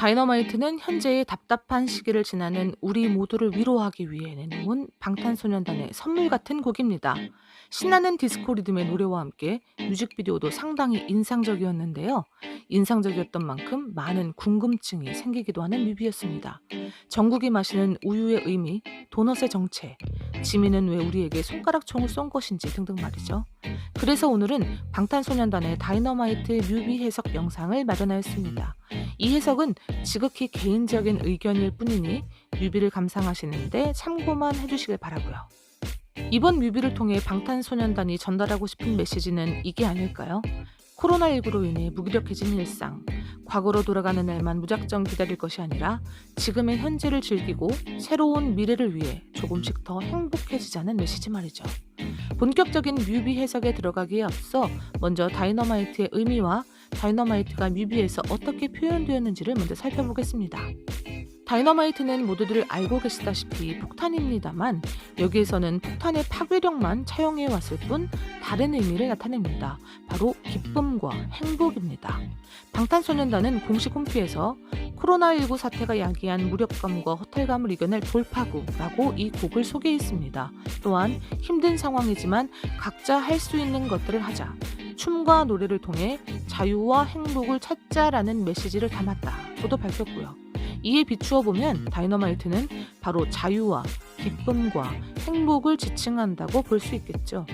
다이너마이트는 현재의 답답한 시기를 지나는 우리 모두를 위로하기 위해 내놓은 방탄소년단의 선물 같은 곡입니다. 신나는 디스코 리듬의 노래와 함께 뮤직비디오도 상당히 인상적이었는데요. 인상적이었던 만큼 많은 궁금증이 생기기도 하는 뮤비였습니다. 전국이 마시는 우유의 의미, 도넛의 정체, 지민은 왜 우리에게 손가락총을 쏜 것인지 등등 말이죠. 그래서 오늘은 방탄소년단의 다이너마이트 뮤비 해석 영상을 마련하였습니다. 이 해석은 지극히 개인적인 의견일 뿐이니 뮤비를 감상하시는데 참고만 해주시길 바라고요. 이번 뮤비를 통해 방탄소년단이 전달하고 싶은 메시지는 이게 아닐까요? 코로나19로 인해 무기력해진 일상, 과거로 돌아가는 날만 무작정 기다릴 것이 아니라 지금의 현재를 즐기고 새로운 미래를 위해 조금씩 더 행복해지자는 메시지 말이죠. 본격적인 뮤비 해석에 들어가기에 앞서 먼저 다이너마이트의 의미와 다이너마이트가 뮤비에서 어떻게 표현되었는지를 먼저 살펴보겠습니다. 다이너마이트는 모두들 알고 계시다시피 폭탄입니다만 여기에서는 폭탄의 파괴력만 차용해 왔을 뿐 다른 의미를 나타냅니다. 바로 기쁨과 행복입니다. 방탄소년단은 공식 홈피에서 코로나19 사태가 야기한 무력감과 허탈감을 이겨낼 돌파구라고 이 곡을 소개했습니다. 또한 힘든 상황이지만 각자 할 수 있는 것들을 하자. 춤과 노래를 통해 자유와 행복을 찾자라는 메시지를 담았다고도 밝혔고요. 이에 비추어 보면 다이너마이트는 바로 자유와 기쁨과 행복을 지칭한다고 볼 수 있겠죠.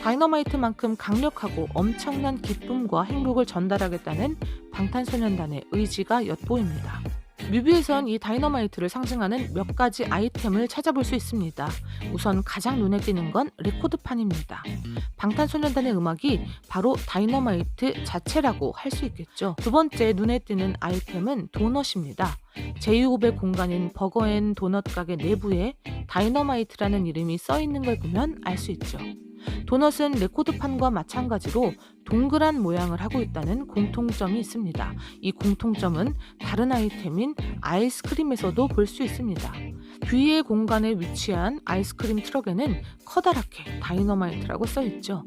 다이너마이트만큼 강력하고 엄청난 기쁨과 행복을 전달하겠다는 방탄소년단의 의지가 엿보입니다. 뮤비에선 이 다이너마이트를 상징하는 몇 가지 아이템을 찾아볼 수 있습니다. 우선 가장 눈에 띄는 건 레코드판입니다. 방탄소년단의 음악이 바로 다이너마이트 자체라고 할 수 있겠죠. 두 번째 눈에 띄는 아이템은 도넛입니다. 제이홉의 공간인 버거앤 도넛 가게 내부에 다이너마이트라는 이름이 써 있는 걸 보면 알 수 있죠. 도넛은 레코드판과 마찬가지로 동그란 모양을 하고 있다는 공통점이 있습니다. 이 공통점은 다른 아이템인 아이스크림에서도 볼 수 있습니다. 뒤의 공간에 위치한 아이스크림 트럭에는 커다랗게 다이너마이트라고 써 있죠.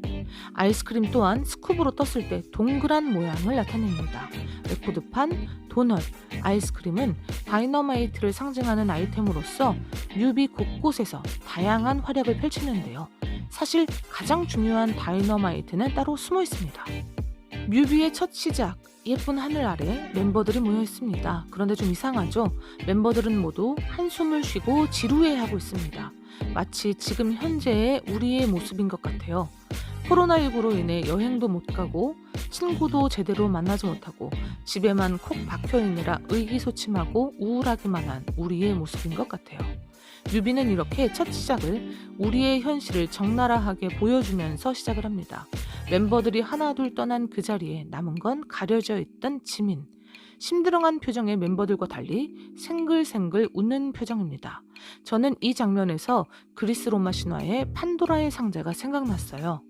아이스크림 또한 스쿱으로 떴을 때 동그란 모양을 나타냅니다. 레코드판, 도넛, 아이스크림은 다이너마이트를 상징하는 아이템으로서 뮤비 곳곳에서 다양한 활약을 펼치는데요. 사실 가장 중요한 다이너마이트는 따로 숨어 있습니다. 뮤비의 첫 시작, 예쁜 하늘 아래 멤버들이 모여 있습니다. 그런데 좀 이상하죠? 멤버들은 모두 한숨을 쉬고 지루해하고 있습니다. 마치 지금 현재의 우리의 모습인 것 같아요. 코로나19로 인해 여행도 못 가고 친구도 제대로 만나지 못하고 집에만 콕 박혀있느라 의기소침하고 우울하기만 한 우리의 모습인 것 같아요. 뮤비는 이렇게 첫 시작을 우리의 현실을 적나라하게 보여주면서 시작을 합니다. 멤버들이 하나둘 떠난 그 자리에 남은 건 가려져 있던 지민. 심드렁한 표정의 멤버들과 달리 생글생글 웃는 표정입니다. 저는 이 장면에서 그리스 로마 신화의 판도라의 상자가 생각났어요.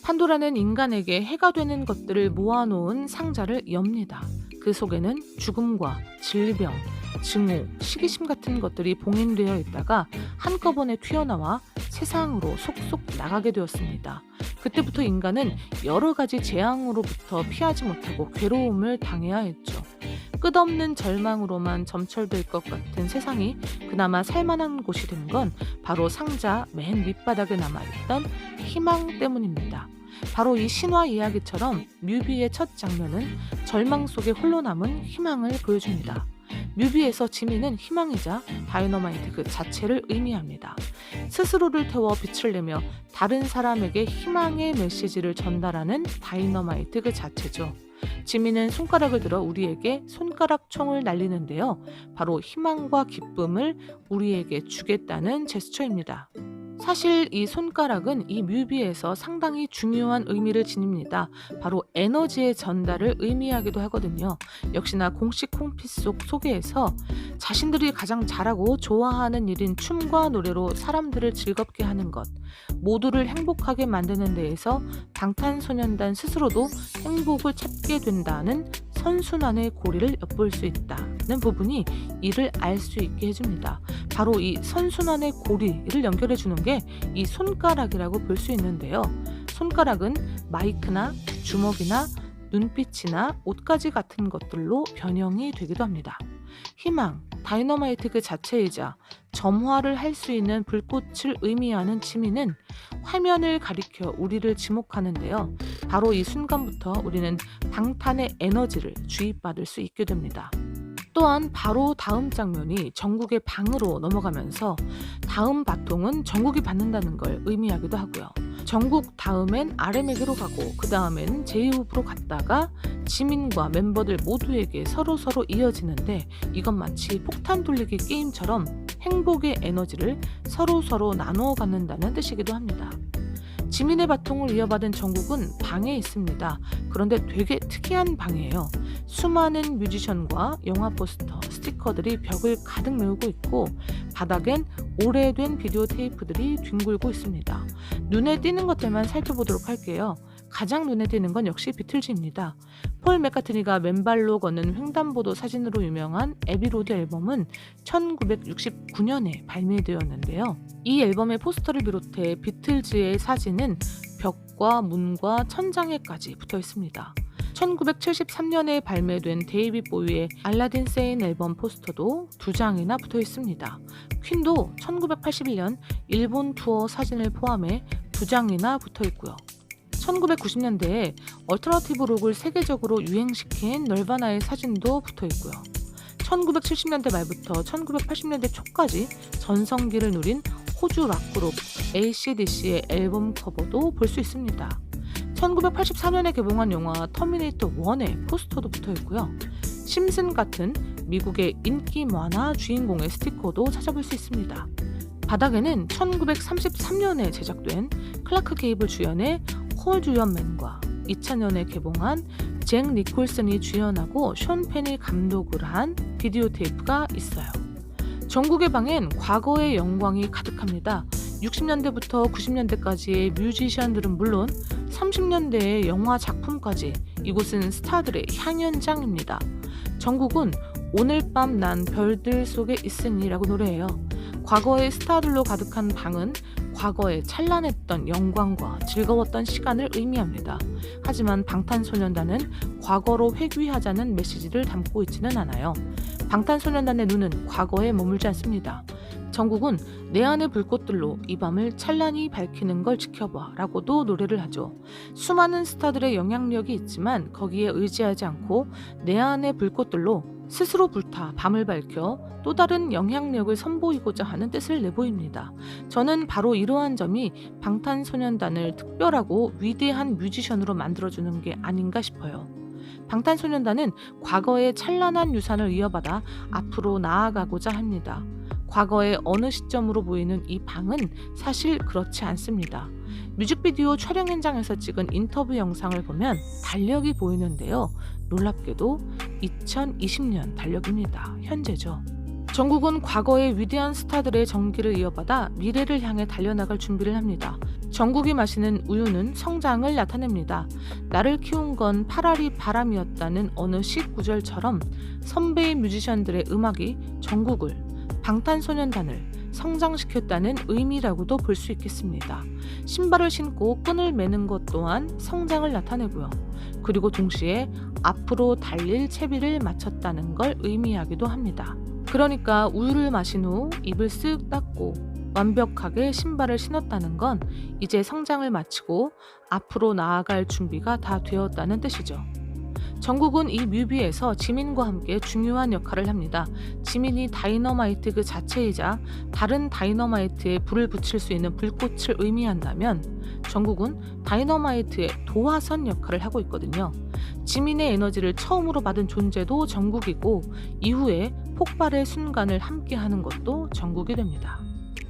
판도라는 인간에게 해가 되는 것들을 모아놓은 상자를 엽니다. 그 속에는 죽음과 질병, 증오, 시기심 같은 것들이 봉인되어 있다가 한꺼번에 튀어나와 세상으로 속속 나가게 되었습니다. 그때부터 인간은 여러 가지 재앙으로부터 피하지 못하고 괴로움을 당해야 했죠. 끝없는 절망으로만 점철될 것 같은 세상이 그나마 살만한 곳이 된 건 바로 상자 맨 밑바닥에 남아있던 희망 때문입니다. 바로 이 신화 이야기처럼 뮤비의 첫 장면은 절망 속에 홀로 남은 희망을 보여줍니다. 뮤비에서 지민은 희망이자 다이너마이트 그 자체를 의미합니다. 스스로를 태워 빛을 내며 다른 사람에게 희망의 메시지를 전달하는 다이너마이트 그 자체죠. 지민은 손가락을 들어 우리에게 손가락총을 날리는데요. 바로 희망과 기쁨을 우리에게 주겠다는 제스처입니다. 사실 이 손가락은 이 뮤비에서 상당히 중요한 의미를 지닙니다. 바로 에너지의 전달을 의미하기도 하거든요. 역시나 공식 홈피 속 소개에서 자신들이 가장 잘하고 좋아하는 일인 춤과 노래로 사람들을 즐겁게 하는 것, 모두를 행복하게 만드는 데에서 방탄소년단 스스로도 행복을 찾게 된다는 선순환의 고리를 엿볼 수 있다는 부분이 이를 알 수 있게 해줍니다. 바로 이 선순환의 고리를 연결해 주는 게 이 손가락이라고 볼 수 있는데요. 손가락은 마이크나 주먹이나 눈빛이나 옷가지 같은 것들로 변형이 되기도 합니다. 희망, 다이너마이트 그 자체이자 점화를 할 수 있는 불꽃을 의미하는 지민은 화면을 가리켜 우리를 지목하는데요. 바로 이 순간부터 우리는 방탄의 에너지를 주입받을 수 있게 됩니다. 또한 바로 다음 장면이 정국의 방으로 넘어가면서 다음 바통은 정국이 받는다는 걸 의미하기도 하고요. 정국 다음엔 RM에게로 가고 그 다음엔 제이홉으로 갔다가 지민과 멤버들 모두에게 서로 이어지는데, 이건 마치 폭탄 돌리기 게임처럼 행복의 에너지를 서로 나누어 갖는다는 뜻이기도 합니다. 지민의 바통을 이어받은 정국은 방에 있습니다. 그런데 되게 특이한 방이에요. 수많은 뮤지션과 영화 포스터, 스티커들이 벽을 가득 메우고 있고 바닥엔 오래된 비디오 테이프들이 뒹굴고 있습니다. 눈에 띄는 것들만 살펴보도록 할게요. 가장 눈에 띄는 건 역시 비틀즈입니다. 폴 맥카트니가 맨발로 걷는 횡단보도 사진으로 유명한 에비로드 앨범은 1969년에 발매되었는데요. 이 앨범의 포스터를 비롯해 비틀즈의 사진은 벽과 문과 천장에까지 붙어 있습니다. 1973년에 발매된 데이빗 보위의 알라딘 세인 앨범 포스터도 2장이나 붙어 있습니다. 퀸도 1981년 일본 투어 사진을 포함해 2장이나 붙어 있고요. 1990년대에 얼터너티브 록을 세계적으로 유행시킨 널바나의 사진도 붙어 있고요. 1970년대 말부터 1980년대 초까지 전성기를 누린 호주 락그룹 AC/DC의 앨범 커버도 볼 수 있습니다. 1984년에 개봉한 영화 터미네이터 1의 포스터도 붙어 있고요. 심슨 같은 미국의 인기 만화 주인공의 스티커도 찾아볼 수 있습니다. 바닥에는 1933년에 제작된 클라크 게이블 주연의 홀 주연맨과 2000년에 개봉한 잭 니콜슨이 주연하고 션 펜이 감독을 한 비디오 테이프가 있어요. 정국의 방엔 과거의 영광이 가득합니다. 60년대부터 90년대까지의 뮤지션들은 물론 30년대의 영화 작품까지 이곳은 스타들의 향연장입니다. 정국은 오늘 밤 난 별들 속에 있으니 라고 노래해요. 과거의 스타들로 가득한 방은 과거에 찬란했던 영광과 즐거웠던 시간을 의미합니다. 하지만 방탄소년단은 과거로 회귀하자는 메시지를 담고 있지는 않아요. 방탄소년단의 눈은 과거에 머물지 않습니다. 정국은 내 안의 불꽃들로 이 밤을 찬란히 밝히는 걸 지켜봐 라고도 노래를 하죠. 수많은 스타들의 영향력이 있지만 거기에 의지하지 않고 내 안의 불꽃들로 스스로 불타 밤을 밝혀 또 다른 영향력을 선보이고자 하는 뜻을 내보입니다. 저는 바로 이러한 점이 방탄소년단을 특별하고 위대한 뮤지션으로 만들어주는 게 아닌가 싶어요. 방탄소년단은 과거의 찬란한 유산을 이어받아 앞으로 나아가고자 합니다. 과거의 어느 시점으로 보이는 이 방은 사실 그렇지 않습니다. 뮤직비디오 촬영 현장에서 찍은 인터뷰 영상을 보면 달력이 보이는데요. 놀랍게도 2020년 달력입니다. 현재죠. 정국은 과거의 위대한 스타들의 정기를 이어받아 미래를 향해 달려나갈 준비를 합니다. 정국이 마시는 우유는 성장을 나타냅니다. 나를 키운 건 파라리 바람이었다는 어느 시 구절처럼 선배의 뮤지션들의 음악이 정국을, 방탄소년단을 성장시켰다는 의미라고도 볼 수 있겠습니다. 신발을 신고 끈을 매는 것 또한 성장을 나타내고요. 그리고 동시에 앞으로 달릴 채비를 마쳤다는 걸 의미하기도 합니다. 그러니까 우유를 마신 후 입을 쓱 닦고 완벽하게 신발을 신었다는 건 이제 성장을 마치고 앞으로 나아갈 준비가 다 되었다는 뜻이죠. 정국은 이 뮤비에서 지민과 함께 중요한 역할을 합니다. 지민이 다이너마이트 그 자체이자 다른 다이너마이트에 불을 붙일 수 있는 불꽃을 의미한다면 정국은 다이너마이트의 도화선 역할을 하고 있거든요. 지민의 에너지를 처음으로 받은 존재도 정국이고 이후에 폭발의 순간을 함께하는 것도 정국이 됩니다.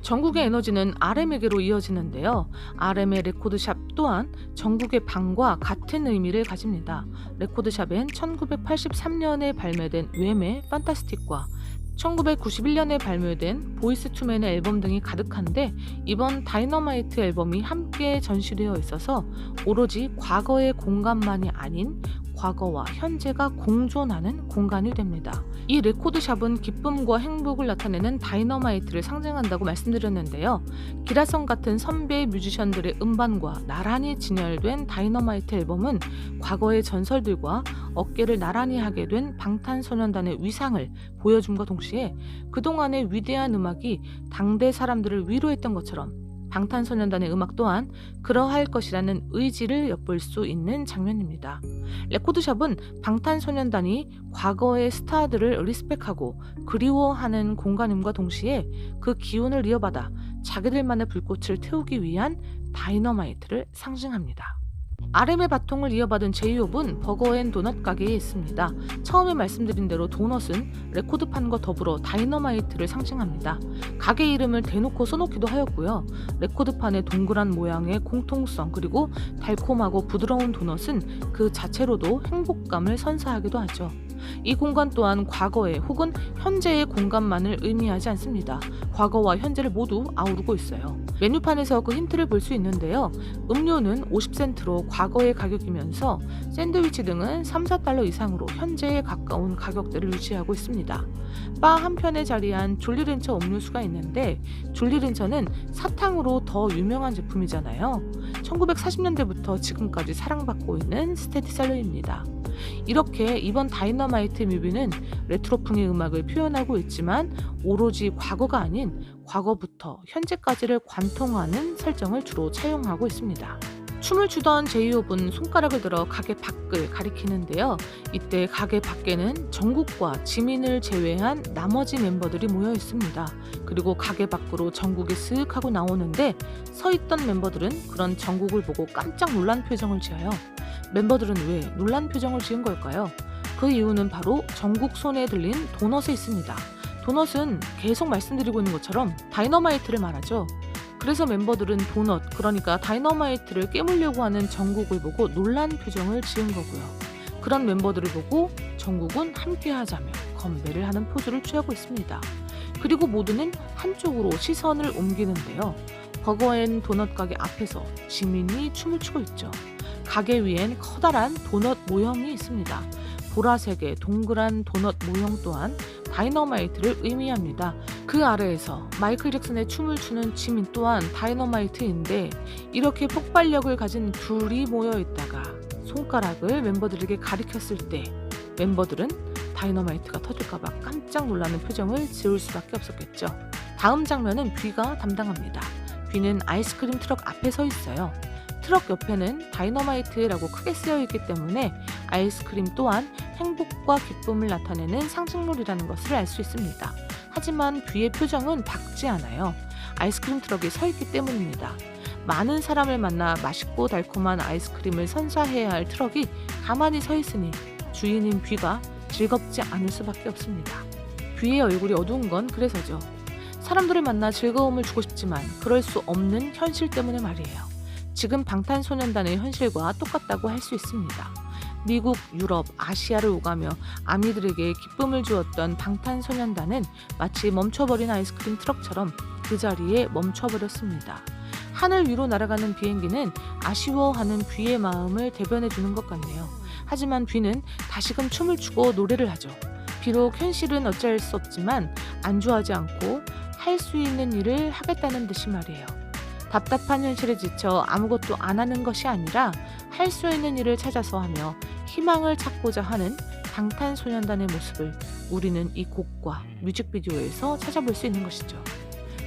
정국의 에너지는 RM에게로 이어지는데요. RM의 레코드샵 또한 정국의 방과 같은 의미를 가집니다. 레코드샵엔 1983년에 발매된 웸의 판타스틱과 1991년에 발매된 보이스 투맨의 앨범 등이 가득한데 이번 다이너마이트 앨범이 함께 전시되어 있어서 오로지 과거의 공간만이 아닌 과거와 현재가 공존하는 공간이 됩니다. 이 레코드샵은 기쁨과 행복을 나타내는 다이너마이트를 상징한다고 말씀드렸는데요. 기라성 같은 선배 뮤지션들의 음반과 나란히 진열된 다이너마이트 앨범은 과거의 전설들과 어깨를 나란히 하게 된 방탄소년단의 위상을 보여줌과 동시에 그동안의 위대한 음악이 당대 사람들을 위로했던 것처럼 방탄소년단의 음악 또한 그러할 것이라는 의지를 엿볼 수 있는 장면입니다. 레코드샵은 방탄소년단이 과거의 스타들을 리스펙하고 그리워하는 공간임과 동시에 그 기운을 이어받아 자기들만의 불꽃을 태우기 위한 다이너마이트를 상징합니다. RM의 바통을 이어받은 제이홉은 버거앤도넛 가게에 있습니다. 처음에 말씀드린 대로 도넛은 레코드판과 더불어 다이너마이트를 상징합니다. 가게 이름을 대놓고 써놓기도 하였고요. 레코드판의 동그란 모양의 공통성 그리고 달콤하고 부드러운 도넛은 그 자체로도 행복감을 선사하기도 하죠. 이 공간 또한 과거의 혹은 현재의 공간만을 의미하지 않습니다. 과거와 현재를 모두 아우르고 있어요. 메뉴판에서 그 힌트를 볼 수 있는데요. 음료는 50센트로 과거의 가격이면서 샌드위치 등은 3, 4달러 이상으로 현재에 가까운 가격대를 유지하고 있습니다. 바 한편에 자리한 졸리렌처 음료수가 있는데 졸리렌처는 사탕으로 더 유명한 제품이잖아요. 1940년대부터 지금까지 사랑받고 있는 스테디셀러입니다. 이렇게 이번 다이너마이트 뮤비는 레트로풍의 음악을 표현하고 있지만 오로지 과거가 아닌 과거부터 현재까지를 관통하는 설정을 주로 차용하고 있습니다. 춤을 추던 제이홉은 손가락을 들어 가게 밖을 가리키는데요. 이때 가게 밖에는 정국과 지민을 제외한 나머지 멤버들이 모여 있습니다. 그리고 가게 밖으로 정국이 쓱 하고 나오는데 서 있던 멤버들은 그런 정국을 보고 깜짝 놀란 표정을 지어요. 멤버들은 왜 놀란 표정을 지은 걸까요? 그 이유는 바로 정국 손에 들린 도넛에 있습니다. 도넛은 계속 말씀드리고 있는 것처럼 다이너마이트를 말하죠. 그래서 멤버들은 도넛, 그러니까 다이너마이트를 깨물려고 하는 정국을 보고 놀란 표정을 지은 거고요. 그런 멤버들을 보고 정국은 함께하자며 건배를 하는 포즈를 취하고 있습니다. 그리고 모두는 한쪽으로 시선을 옮기는데요. 버거앤도넛 가게 앞에서 지민이 춤을 추고 있죠. 가게 위엔 커다란 도넛 모형이 있습니다. 보라색의 동그란 도넛 모형 또한 다이너마이트를 의미합니다. 그 아래에서 마이클 잭슨의 춤을 추는 지민 또한 다이너마이트인데 이렇게 폭발력을 가진 둘이 모여 있다가 손가락을 멤버들에게 가리켰을 때 멤버들은 다이너마이트가 터질까봐 깜짝 놀라는 표정을 지을 수밖에 없었겠죠. 다음 장면은 뷔가 담당합니다. 뷔는 아이스크림 트럭 앞에 서 있어요. 트럭 옆에는 다이너마이트라고 크게 쓰여 있기 때문에 아이스크림 또한 행복과 기쁨을 나타내는 상징물이라는 것을 알 수 있습니다. 하지만 뷔의 표정은 밝지 않아요. 아이스크림 트럭이 서 있기 때문입니다. 많은 사람을 만나 맛있고 달콤한 아이스크림을 선사해야 할 트럭이 가만히 서 있으니 주인인 뷔가 즐겁지 않을 수밖에 없습니다. 뷔의 얼굴이 어두운 건 그래서죠. 사람들을 만나 즐거움을 주고 싶지만 그럴 수 없는 현실 때문에 말이에요. 지금 방탄소년단의 현실과 똑같다고 할 수 있습니다. 미국, 유럽, 아시아를 오가며 아미들에게 기쁨을 주었던 방탄소년단은 마치 멈춰버린 아이스크림 트럭처럼 그 자리에 멈춰버렸습니다. 하늘 위로 날아가는 비행기는 아쉬워하는 뷔의 마음을 대변해주는 것 같네요. 하지만 뷔는 다시금 춤을 추고 노래를 하죠. 비록 현실은 어찌할 수 없지만 안주하지 않고 할 수 있는 일을 하겠다는 듯이 말이에요. 답답한 현실에 지쳐 아무것도 안 하는 것이 아니라 할 수 있는 일을 찾아서 하며 희망을 찾고자 하는 방탄소년단의 모습을 우리는 이 곡과 뮤직비디오에서 찾아볼 수 있는 것이죠.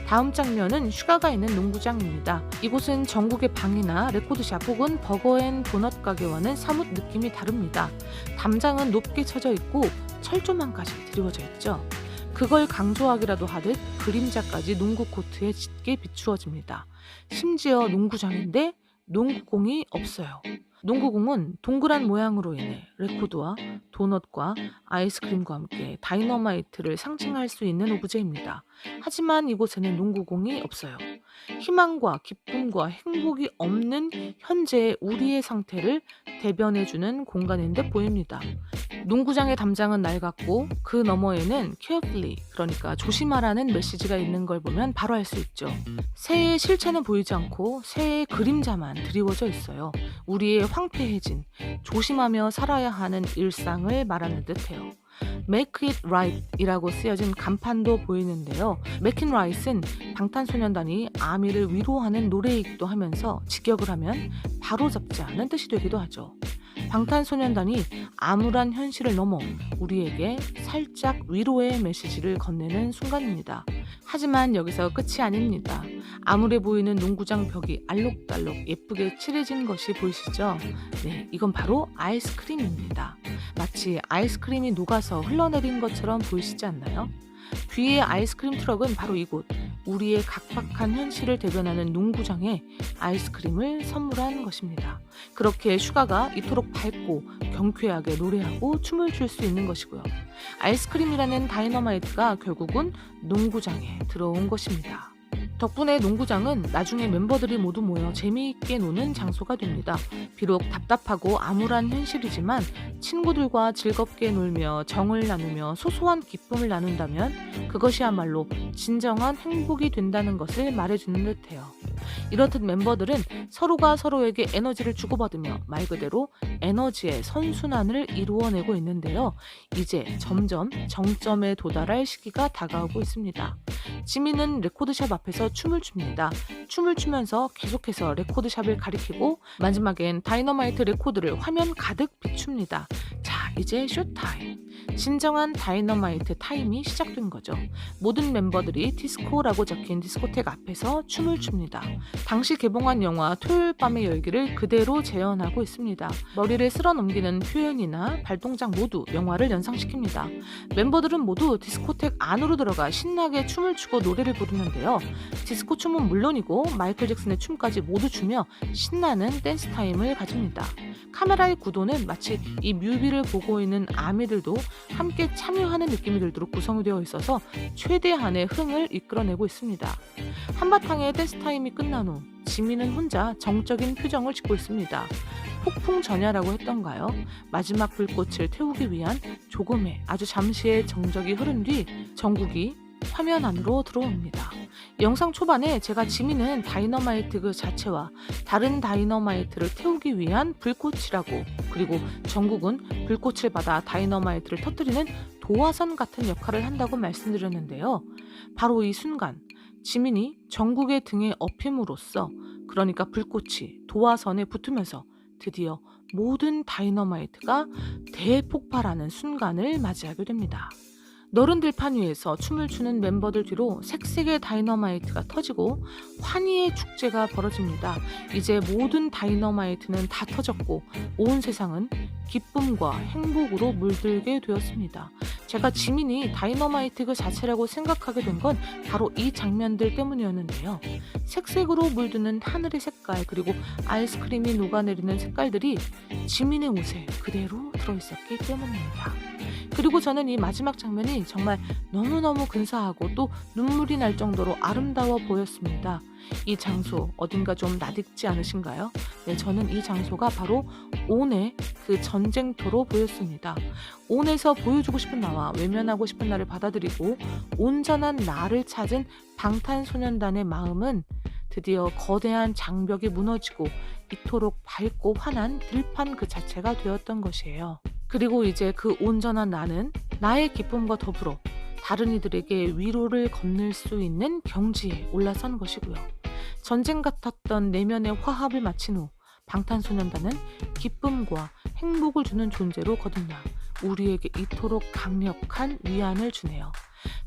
다음 장면은 슈가가 있는 농구장입니다. 이곳은 전국의 방이나 레코드샵 혹은 버거앤도넛 가게와는 사뭇 느낌이 다릅니다. 담장은 높게 쳐져 있고 철조망까지 드리워져 있죠. 그걸 강조하기라도 하듯 그림자까지 농구 코트에 짙게 비추어집니다. 심지어 농구장인데 농구공이 없어요. 농구공은 동그란 모양으로 인해 레코드와 도넛과 아이스크림과 함께 다이너마이트를 상징할 수 있는 오브제입니다. 하지만 이곳에는 농구공이 없어요. 희망과 기쁨과 행복이 없는 현재의 우리의 상태를 대변해주는 공간인 듯 보입니다. 농구장의 담장은 낡았고 그 너머에는 carefully, 그러니까 조심하라는 메시지가 있는 걸 보면 바로 알 수 있죠. 새해의 실체는 보이지 않고 새해의 그림자만 드리워져 있어요. 우리의 황폐해진, 조심하며 살아야 하는 일상을 말하는 듯해요. Make it right 이라고 쓰여진 간판도 보이는데요. Make it right은 방탄소년단이 아미를 위로하는 노래이기도 하면서 직역을 하면 바로잡지 않은 뜻이 되기도 하죠. 방탄소년단이 암울한 현실을 넘어 우리에게 살짝 위로의 메시지를 건네는 순간입니다. 하지만 여기서 끝이 아닙니다. 암울해 보이는 농구장 벽이 알록달록 예쁘게 칠해진 것이 보이시죠? 네, 이건 바로 아이스크림입니다. 마치 아이스크림이 녹아서 흘러내린 것처럼 보이시지 않나요? 뒤의 아이스크림 트럭은 바로 이곳, 우리의 각박한 현실을 대변하는 농구장에 아이스크림을 선물한 것입니다. 그렇게 슈가가 이토록 밝고 경쾌하게 노래하고 춤을 출 수 있는 것이고요. 아이스크림이라는 다이너마이트가 결국은 농구장에 들어온 것입니다. 덕분에 농구장은 나중에 멤버들이 모두 모여 재미있게 노는 장소가 됩니다. 비록 답답하고 암울한 현실이지만 친구들과 즐겁게 놀며 정을 나누며 소소한 기쁨을 나눈다면 그것이야말로 진정한 행복이 된다는 것을 말해주는 듯해요. 이렇듯 멤버들은 서로가 서로에게 에너지를 주고받으며 말 그대로 에너지의 선순환을 이루어내고 있는데요. 이제 점점 정점에 도달할 시기가 다가오고 있습니다. 지민은 레코드샵 앞에서 춤을 춥니다. 춤을 추면서 계속해서 레코드샵을 가리키고 마지막엔 다이너마이트 레코드를 화면 가득 비춥니다. 자, 이제 쇼타임. 진정한 다이너마이트 타임이 시작된 거죠. 모든 멤버들이 디스코라고 적힌 디스코텍 앞에서 춤을 춥니다. 당시 개봉한 영화 토요일 밤의 열기를 그대로 재현하고 있습니다. 머리를 쓸어 넘기는 표현이나 발동작 모두 영화를 연상시킵니다. 멤버들은 모두 디스코텍 안으로 들어가 신나게 춤을 추고 노래를 부르는데요. 디스코 춤은 물론이고 마이클 잭슨의 춤까지 모두 추며 신나는 댄스 타임을 가집니다. 카메라의 구도는 마치 이 뮤비를 보고 있는 아미들도 함께 참여하는 느낌이 들도록 구성이 되어 있어서 최대한의 흥을 이끌어내고 있습니다. 한바탕의 댄스 타임이 끝난 후 지민은 혼자 정적인 표정을 짓고 있습니다. 폭풍 전야라고 했던가요? 마지막 불꽃을 태우기 위한 조금의 아주 잠시의 정적이 흐른 뒤 정국이 화면 안으로 들어옵니다. 영상 초반에 제가 지민은 다이너마이트 그 자체와 다른 다이너마이트를 태우기 위한 불꽃이라고, 그리고 정국은 불꽃을 받아 다이너마이트를 터뜨리는 도화선 같은 역할을 한다고 말씀드렸는데요. 바로 이 순간 지민이 정국의 등에 엎임으로써, 그러니까 불꽃이 도화선에 붙으면서 드디어 모든 다이너마이트가 대폭발하는 순간을 맞이하게 됩니다. 너른 들판 위에서 춤을 추는 멤버들 뒤로 색색의 다이너마이트가 터지고 환희의 축제가 벌어집니다. 이제 모든 다이너마이트는 다 터졌고 온 세상은 기쁨과 행복으로 물들게 되었습니다. 제가 지민이 다이너마이트 그 자체라고 생각하게 된 건 바로 이 장면들 때문이었는데요. 색색으로 물드는 하늘의 색깔, 그리고 아이스크림이 녹아내리는 색깔들이 지민의 옷에 그대로 들어있었기 때문입니다. 그리고 저는 이 마지막 장면이 정말 너무너무 근사하고 또 눈물이 날 정도로 아름다워 보였습니다. 이 장소 어딘가 좀 낯익지 않으신가요? 네, 저는 이 장소가 바로 온의 그 전쟁터로 보였습니다. 온에서 보여주고 싶은 나와 외면하고 싶은 나를 받아들이고 온전한 나를 찾은 방탄소년단의 마음은 드디어 거대한 장벽이 무너지고 이토록 밝고 환한 들판 그 자체가 되었던 것이에요. 그리고 이제 그 온전한 나는 나의 기쁨과 더불어 다른 이들에게 위로를 건넬 수 있는 경지에 올라선 것이고요. 전쟁 같았던 내면의 화합을 마친 후 방탄소년단은 기쁨과 행복을 주는 존재로 거듭나 우리에게 이토록 강력한 위안을 주네요.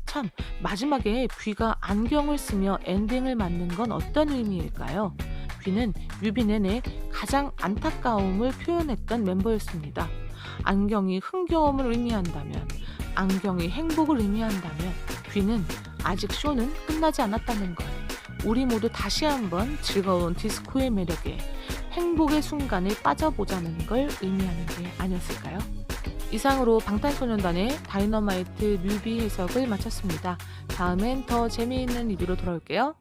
참, 마지막에 뷔가 안경을 쓰며 엔딩을 맞는 건 어떤 의미일까요? 뷔는 뮤비 내내 가장 안타까움을 표현했던 멤버였습니다. 안경이 흥겨움을 의미한다면, 안경이 행복을 의미한다면 뷔는 아직 쇼는 끝나지 않았다는 것, 우리 모두 다시 한번 즐거운 디스코의 매력에 행복의 순간을 빠져보자는 걸 의미하는 게 아니었을까요? 이상으로 방탄소년단의 다이너마이트 뮤비 해석을 마쳤습니다. 다음엔 더 재미있는 리뷰로 돌아올게요.